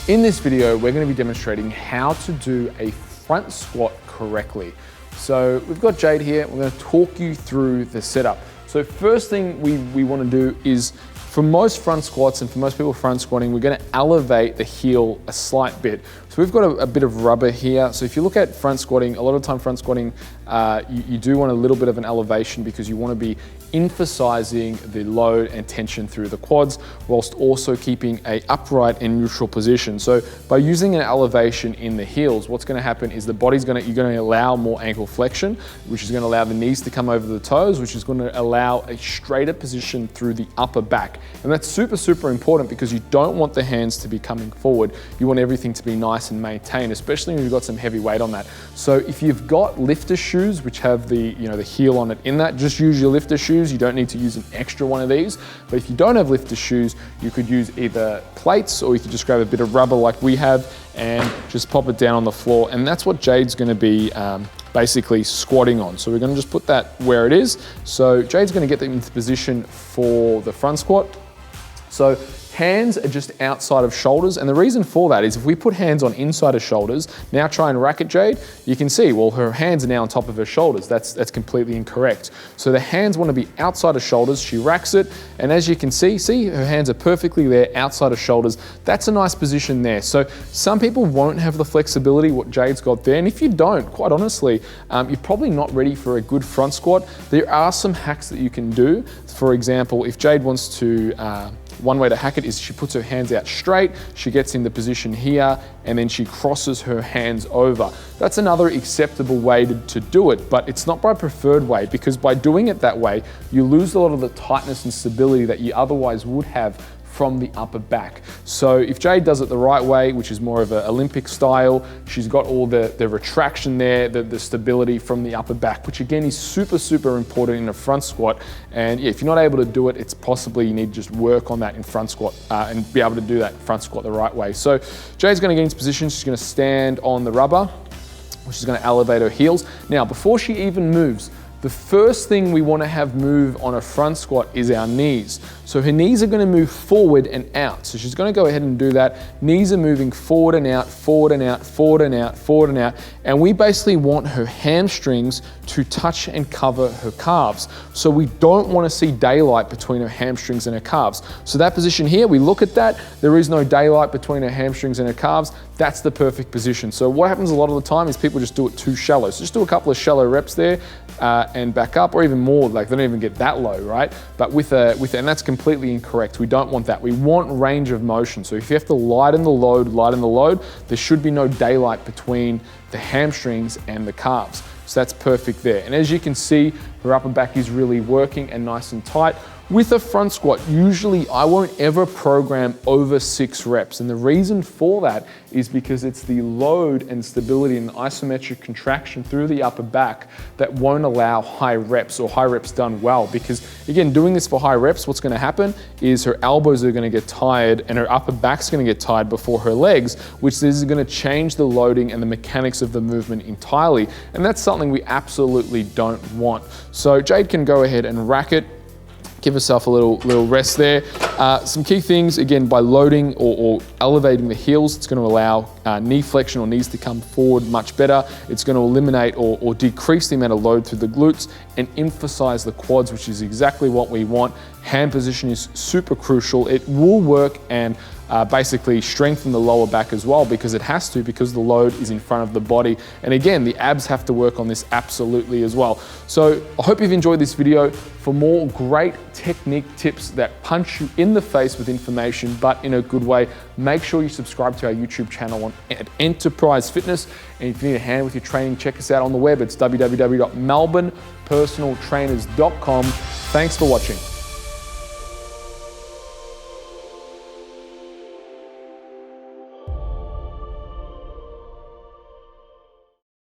In this video, we're going to be demonstrating how to do a front squat correctly. So we've got Jade here. We're going to talk you through the setup. So first thing we want to do is, for most front squats and for most people front squatting, we're going to elevate the heel a slight bit. So we've got a bit of rubber here. So if you look at front squatting, a lot of time front squatting, you do want a little bit of an elevation because you want to be emphasizing the load and tension through the quads whilst also keeping a upright and neutral position. So by using an elevation in the heels, what's going to happen is the body's you're going to allow more ankle flexion, which is going to allow the knees to come over the toes, which is going to allow a straighter position through the upper back. And that's super, super important because you don't want the hands to be coming forward. You want everything to be nice and maintained, especially when you've got some heavy weight on that. So if you've got lifter shoes, which have the heel on it in that, just use your lifter shoes. You don't need to use an extra one of these. But if you don't have lifter shoes, you could use either plates or you could just grab a bit of rubber like we have and just pop it down on the floor. And that's what Jade's going to be basically squatting on. So we're going to just put that where it is. So Jade's going to get them into position for the front squat. So hands are just outside of shoulders, and the reason for that is if we put hands on inside of shoulders, now try and rack it, Jade, you can see, well, her hands are now on top of her shoulders. That's completely incorrect. So the hands want to be outside of shoulders. She racks it, and as you can see, her hands are perfectly there outside of shoulders. That's a nice position there. So some people won't have the flexibility what Jade's got there, and if you don't, quite honestly, you're probably not ready for a good front squat. There are some hacks that you can do. For example, if Jade wants to, one way to hack it is she puts her hands out straight, she gets in the position here, and then she crosses her hands over. That's another acceptable way to do it, but it's not my preferred way because by doing it that way, you lose a lot of the tightness and stability that you otherwise would have from the upper back. So if Jade does it the right way, which is more of an Olympic style, she's got all the retraction there, the stability from the upper back, which again is super, super important in a front squat. And yeah, if you're not able to do it, it's possibly you need to just work on that in front squat and be able to do that front squat the right way. So Jade's gonna get into position, she's gonna stand on the rubber, which is gonna elevate her heels. Now, before she even moves, the first thing we want to have move on a front squat is our knees. So her knees are going to move forward and out. So she's going to go ahead and do that. Knees are moving forward and out, forward and out, forward and out, forward and out. And we basically want her hamstrings to touch and cover her calves. So we don't want to see daylight between her hamstrings and her calves. So that position here, we look at that. There is no daylight between her hamstrings and her calves. That's the perfect position. So what happens a lot of the time is people just do it too shallow. So just do a couple of shallow reps there. And back up, or even more, like they don't even get that low, right? But and that's completely incorrect. We don't want that. We want range of motion. So if you have to lighten the load, there should be no daylight between the hamstrings and the calves. So that's perfect there. And as you can see, her upper back is really working and nice and tight. With a front squat, usually I won't ever program over 6 reps. And the reason for that is because it's the load and stability and isometric contraction through the upper back that won't allow high reps or high reps done well. Because again, doing this for high reps, what's gonna happen is her elbows are gonna get tired and her upper back's gonna get tired before her legs, which is gonna change the loading and the mechanics of the movement entirely. And that's something we absolutely don't want. So Jade can go ahead and rack it. Give herself a little rest there. Some key things, again, by loading or elevating the heels, it's going to allow knee flexion or knees to come forward much better. It's going to eliminate or decrease the amount of load through the glutes and emphasize the quads, which is exactly what we want. Hand position is super crucial. It will work and basically strengthen the lower back as well because it has to, because the load is in front of the body. And again, the abs have to work on this absolutely as well. So I hope you've enjoyed this video. For more great technique tips that punch you in the face with information, but in a good way, make sure you subscribe to our YouTube channel at Enterprise Fitness. And if you need a hand with your training, check us out on the web. It's www.melbournepersonaltrainers.com. Thanks for watching.